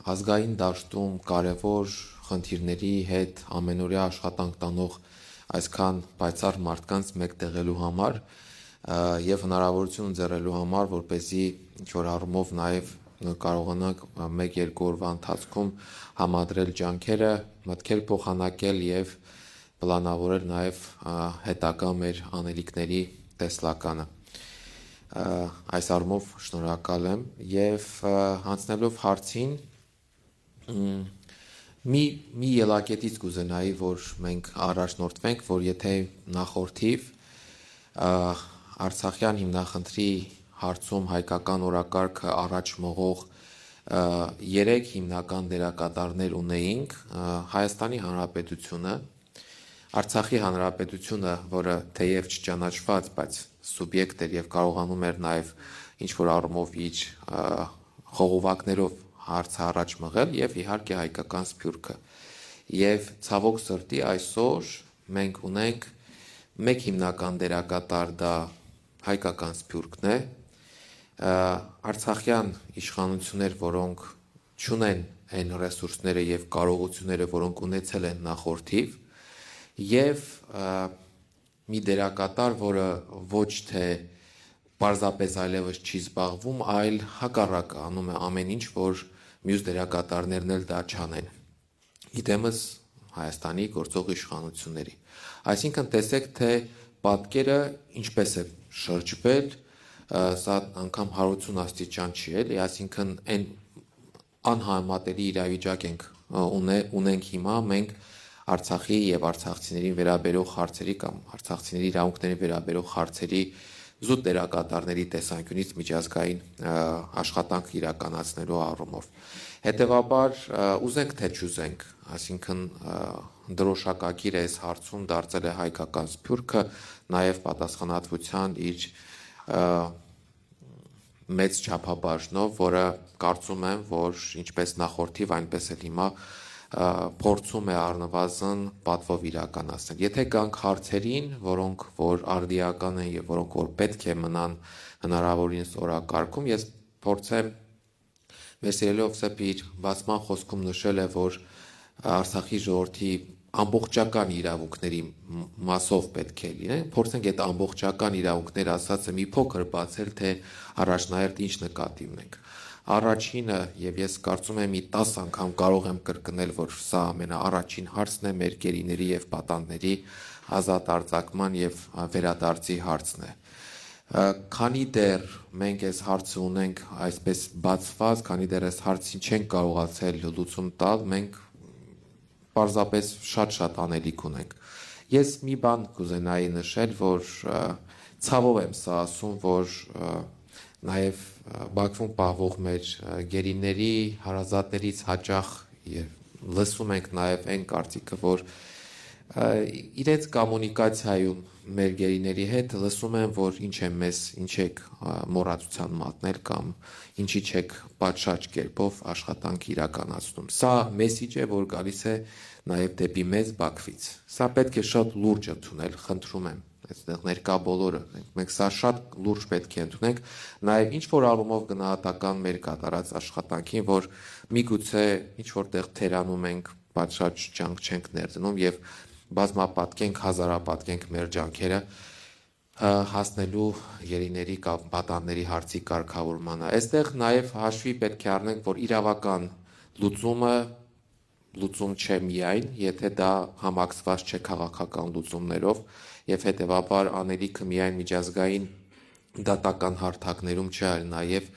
ազգային դաշտում կարևոր խնդիրների հետ ամենօրյա աշխատանք տանող այսքան պայծառ մարդկանց մեկտեղելու համար եւ հնարավորություն ընձեռելու համար, որպեսզի ինչ-որ առումով նաեւ կարողանանք 1-2 օրվա ընթացքում համադրել ջանքերը, մտքեր փոխանակել եւ պլանավորել նաեւ հետագա մեր անելիքների տեսլականը։ Այս առումով շնորհակալ եմ եւ անցնելով հարցին մի ելակետից կուզենայի, որ մենք առաջնորդվենք, որ եթե նախորդիվ Արցախյան հիմնախնդրի հարցում հայկական օրակարգը առաջ մղող 3 հիմնական դերակատարներ ունեինք, Հայաստանի Հանրապետությունը, Արցախի Հանրապետությունը, որը թեև չճանաչված, բայց սուբյեկտ էր եւ կարողանում էր նաեւ ինչ-որ առումով իր խողովակներով հարցը առաջ մղել եւ իհարկե հայկական Սփյուռքը։ Եվ ցավոք սրտի այսօր մենք ունենք մեկ հիմնական դերակատար, դա հայկական Սփյուռքն է, արցախյան իշխանություններ, որոնք չունեն այն ռեսուրսները եւ կարողությունները, որոնք ունեցել են նախորդիվ, եւ մի դերակատար, որը ոչ թե պարզապես այլևս չի զբաղվում, այլ հակառակը անում է ամեն ինչ, որ մյուս դերակատարներն էլ դա չանեն։ Իդեմս Հայաստանի գործող իշխանությունների։ Այսինքն տեսեք, թե պատկերը ինչպես է շրջվել, սա անգամ հարություն աստիճան չի էլի, այսինքն այն անհամատելի իրավիճակ ունենք հիմա մենք Արցախի եւ արցախցիներին վերաբերող հարցերի կամ արցախցիների իրավունքներին վերաբերող հարցերի զուտ դերակատարների տեսանկյունից միջազգային աշխատանք իրականացնելու առումով։ Հետևաբար ուզենք թե չուզենք, այսինքն դրոշակակիր է այս հարցում դարձել է հայկական Սփյուռքը, նաեւ պատասխանատվության իր մեծ չափաբաժնով, որը կարծում եմ, որ ինչպես նախորդիվ, այնպես էլ հիմա փորձում է առնվազն պատվով իրականացնել։ Եթե գանք հարցերին, որոնք որ արդիական են եւ որոնք որ պետք է մնան հնարավորինս օրակարգում, ես փորձեմ մեր սիրելի ովսեփի իր բացման խոսքում նշել է, որ Արցախի ժողովրդի ամբողջական իրավունքների մասով պետք է լինեն, փորձենք այդ ամբողջական իրավունքներ ասածը մի փոքր բացել, թե առաջնահերթ ինչ նկատի ունենք։ Առաջինը, եւ ես կարծում եմ մի 10 անգամ կարող եմ կրկնել, որ սա ամենաառաջին հարցն է մեր գերիների եւ պատանդների ազատ արձակման եւ վերադարձի հարցն է։ Քանի դեռ մենք այս հարցը ունենք այսպես բացված, քանի դեռ այս հարցին չենք կարողացել լուծում տալ, մենք պարզապես շատ անելիք ունենք։ Ես մի բան կուզենայի նշել, որ ցավով եմ սա ասում, որ նաև Բաքվում պահվող մեր գերիների, հարազատներից հաճախ լսում ենք նաև այն կարծիքը, որ իրենց կոմունիկացիայում մեր գերիների հետ լսում եմ, որ ինչ է մեզ, ինչ եք մոռացության մատնել կամ ինչի չեք պատշաճ կերպով աշխատանք իրականացնում։ Սա մեսիջ է, որ գալիս է նաև դեպի մեզ Բաքվից։ Սա պետք է շատ լուրջ ընդունել, խնդրում եմ, այստեղ ներկա բոլորը, մենք սա շատ լուրջ պետք է ընդունենք, նաև ինչ որ առումով գնահատական մեր կատարած աշխատանքին, որ միգուցե ինչ որտեղ թերանում ենք, պատշաճ ջանք չենք ներդնում եւ բազմապատկենք, հազարապատկենք մեր ջանքերը հասնելու գերիների կամ պատանների հարցի կարգավորմանը։ Այստեղ նաև հաշվի պետք է առնենք, որ իրավական լուծում չէ միայն, եթե դա համակցված չէ քաղաքական լուծումներով եւ հետեւաբար անելիքը միայն միջազգային դատական հարթակներում չէ, այլ նաեւ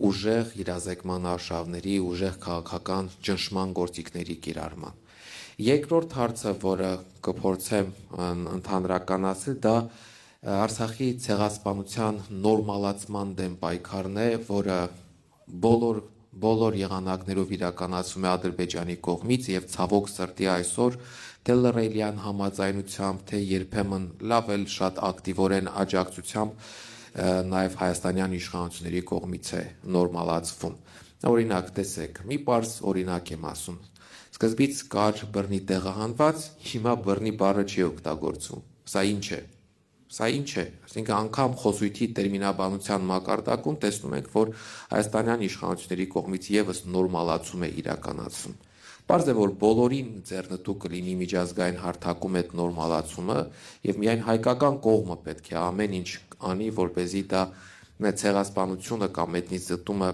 ուժեղ իրազեկման արշավների, ուժեղ քաղաքական ճնշման գործիքների կիրառման։ Երկրորդ հարցը, որը կփորձեմ ընդհանրականացնել, դա Արցախի ցեղասպանության նորմալացման դեմ պայքարն է, որը բոլոր եղանակներով իրականացվում է Ադրբեջանի կողմից եւ ցավոք սրտի այսօր թե լռելյան համաձայնությամբ, թե երբեմն լավ էլ շատ ակտիվորեն աջակցությամբ նաեւ հայաստանյան իշխանությունների կողմից է նորմալացվում։ Օրինակ, տեսեք, մի պարզ օրինակ եմ ասում։ Սկզբից կար բռնի տեղահանված, հիմա բռնի բառը չի օգտագործվում։ Սա ինչ է։ Սա ինչ է, այսինքն անգամ խոսույթի տերմինաբանության մակարդակում տեսնում ենք, որ հայաստանյան իշխանությունների կողմից եւս նորմալացում է իրականացում։ Պարզ է, որ բոլորին ձեռնտու կլինի միջազգային հարթակում այդ նորմալացումը, եւ միայն հայկական կողմը պետք է ամեն ինչ անի, որպեսզի դա ցեղասպանությունը կամ էթնիզիտումը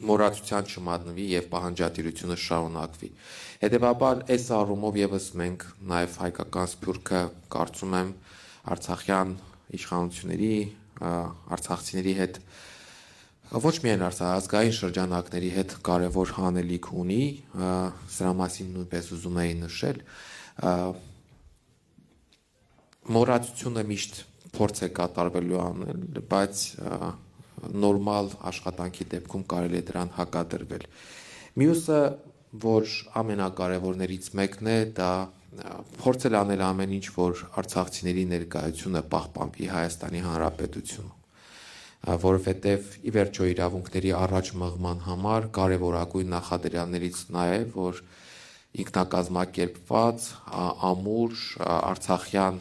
մոռացության չմատնվի եւ պահանջատիրությունը շարունակվի։ Հետևաբար, այս առումով եւս մենք նաեւ հայկական սփյուռքը կարծում եմ արցախյան իշխանությունների, արցախցիների հետ ոչ միայն ազգային շրջանակների հետ կարևոր հանելիք ունի, սրա մասին նույնպես ուզում էի նշել, մոռացությունը միշտ փորձ է կատարվելու անել, բայց նորմալ աշխատանքի դեպքում կարելի է դրան հակադրվել։ Մյուսը, որ ամենակարևորներից մեկն է, դա փորձել անել ամեն ինչ, որ արցախցիների ներկայությունը պահպանվի Հայաստանի Հանրապետությունում, որովհետև ի վերջո իրավունքների առաջ մղման համար կարևորագույն նախադրյալներից նա է, որ ինքնակազմակերպված, ամուր, արցախյան,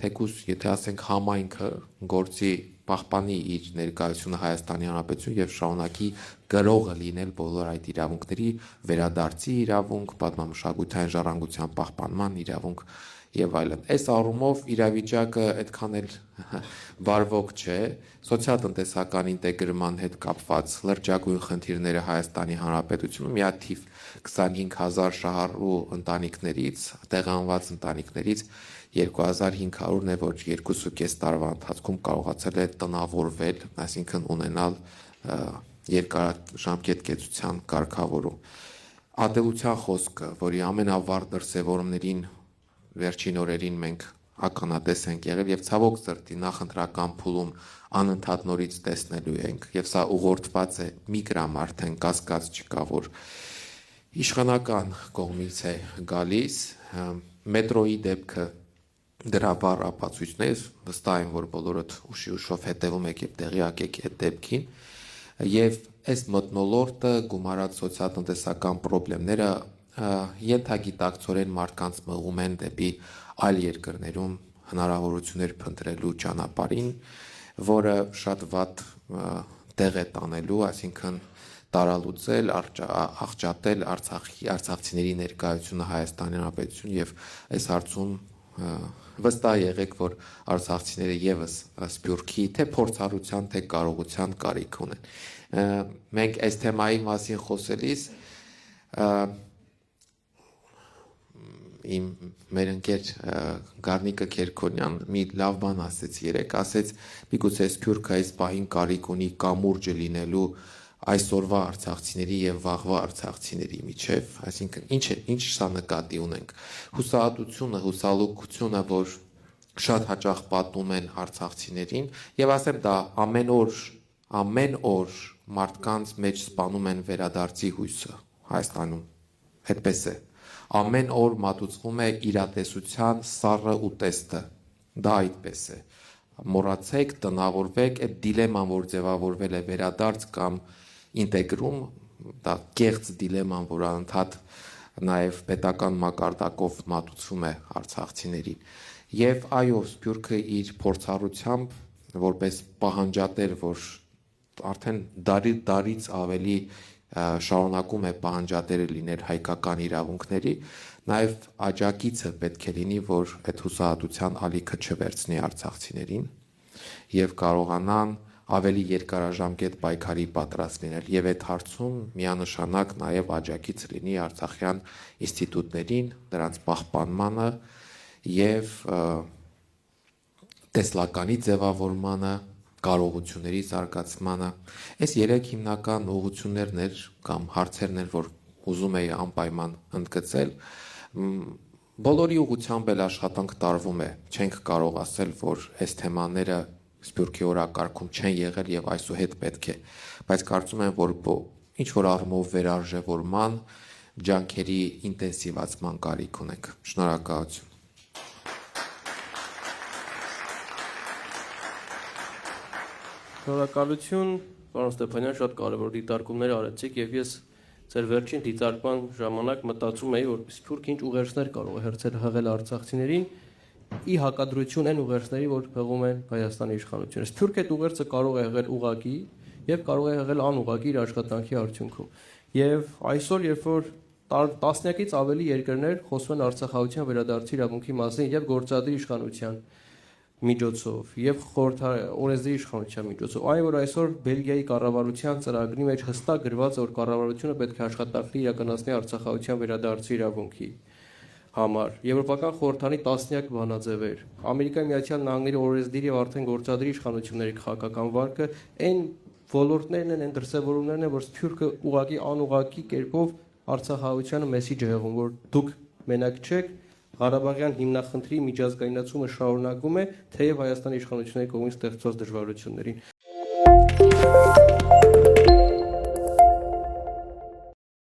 թեկուզ, եթե ասենք համայնքը գործի պահպանի իր ներկայությունը Հայաստանի Հանրապետություն եւ շարունակի գրողը լինել բոլոր այդ իրավունքների, վերադարձի իրավունք, պատմամշակութային ժառանգության պահպանման իրավունք եւ այլն։ Այս առումով իրավիճակը այդքան էլ բարվոք չէ, սոցիալ-տնտեսական ինտեգրման հետ կապված լրջագույն խնդիրները Հայաստանի Հանրապետությունում միաթիվ 25000 շահառու ընտանիքներից, տեղանված ընտանիքներից 2500-ն է, որ 2.5 տարվա ընթացքում կարողացել է տնավորվել, այսինքն ունենալ երկարաժամկետ կեցության կարգավորում։ Ատելության խոսքը, որի ամենավառ դրսևորումներին վերջին օրերին մենք ականատես ենք եղել եւ ցավոք սրտի նախընտրական փուլում անընդհատ նորից տեսնելու ենք եւ սա ուղղորդված է մի գրամ արդեն կասկած չկա, որ իշխանական կողմից է գալիս, մետրոյի դեպքը դրա բառ ապացույցն է, վստահ եմ, որ բոլորդ ուշով հետևում եք եւ տեղյակ եք այդ դեպքին, եւ այս մթնոլորտը գումարած սոցիալ-տնտեսական խնդիրները ենթագիտակցորեն մարդկանց մղում են դեպի այլ երկրներում հնարավորություններ փնտրելու ճանապարհին, որը շատ վատ տեղ է տանելու, այսինքն տարալուծել, աղճատել արցախցիների ներկայությունը Հայաստանի Հանրապետություն եւ այս հարցում վստահ եղեք, որ արցախցիները եւս սփյուռքի թե փորձառության, թե կարողության կարիք ունեն։ Մենք այս թեմայի մասին խոսելիս մեր ընկեր Գառնիկը Քերքոնյան մի լավ բան ասեց երեք, ասեց միգուցե սփյուռքը այս պահին կարիք ունի կամուրջը լինելու այսօրվա արցախցիների եւ վաղվա արցախցիների միջև, այսինքն ինչ սա նկատի ունենք, հուսահատությունը, հուսալուկությունը, որ շատ հաճախ պատմում են արցախցիներին եւ ասեմ դա ամեն օր մարդկանց մեջ սպանում են վերադարձի հույսը Հայաստանում, այդպես է, ամեն օր մատուցվում է իրատեսության սառը ուտեստը, դա այդպես է, մոռացեք, տնավորվեք, այդ դիլեման, որ ձևավորվել է վերադարձ կամ ինտեգրում, դա կեղծ դիլեման, որ անընդհատ նաև պետական մակարդակով մատուցվում է արցախցիներին։ Եվ այո, սփյուռքը իր փորձառությամբ, որպես պահանջատեր, որ արդեն դարից ավելի շարունակում է պահանջատերը լինել հայկական իրավունքների, նաև աջակիցը պետք է լինի, որ այդ հուսահատության ալիքը չվերցնի արցախցիներին եւ կարողանան ավելի երկարաժամկետ պայքարի պատրաստ լինել եւ այդ հարցում միանշանակ նաեւ աջակից լինի արցախյան ինստիտուտներին, դրանց պահպանմանը եւ տեսլականի ձևավորմանը, կարողությունների զարգացմանը։ Այս 3 հիմնական ուղղություններն էր կամ հարցերն էր, որ ուզում էի անպայման ընդգծել։ Բոլորի ուղղությամբ էլ աշխատանք տարվում է։ Չենք կարող ասել, որ այս թեմաները Սփյուռքի օրակարգում չեն եղել եւ այսուհետ պետք է, բայց կարծում եմ, որ ինչ որ առումով վերարժևորման, ջանքերի ինտենսիվացման կարիք ունենք։ Շնորհակալություն։ Շնորհակալություն, պարոն Ստեփանյան, շատ կարևոր դիտարկումներ արեցիք եւ ես ձեր վերջին դիտարկման ժամանակ մտածում էի, որ Սփյուռքը ինչ ուղերձներ կարող է հերցել հղել արցախցիներին ի հակադրություն այն ուղերձների, որ հղում են Հայաստանի իշխանությունը։ Սփյուռք այդ ուղերձը կարող է եղել ուղղակի եւ կարող է եղել անուղղակի իր աշխատանքի արդյունքում։ Եվ այսօր, երբ որ տասնյակից ավելի երկրներ խոսում են Արցախահայության վերադարձի իրավունքի մասին եւ գործադիր իշխանության միջոցով եւ օրենսդիր իշխանության միջոցով, այն որ այսօր Բելգիայի կառավարության ծրագրի մեջ հստակ գրված է, որ կառավարությունը պետք է աշխատանքի իրականացնի Արցախահայության վերադարձի իրավունքի համար եվրոպական խորհրդանի տասնյակ բանաձևեր, Ամերիկայի Միացյալ Նահանգների օրենսդիր եւ արդեն գործադիր իշխանությունների քաղաքական վարկը այն ոլորտներն են, այն դրսևորումներն են, որ Սփյուռքը ուղղակի անուղղակի կերպով Արցախահայությանը մեսիջ է հղում, որ դուք մենակ չեք, Ղարաբաղյան հիմնախնդրի միջազգայնացումը շարունակվում է, թեև Հայաստանի իշխանությունների կողմից ստեղծված դժվարություններին։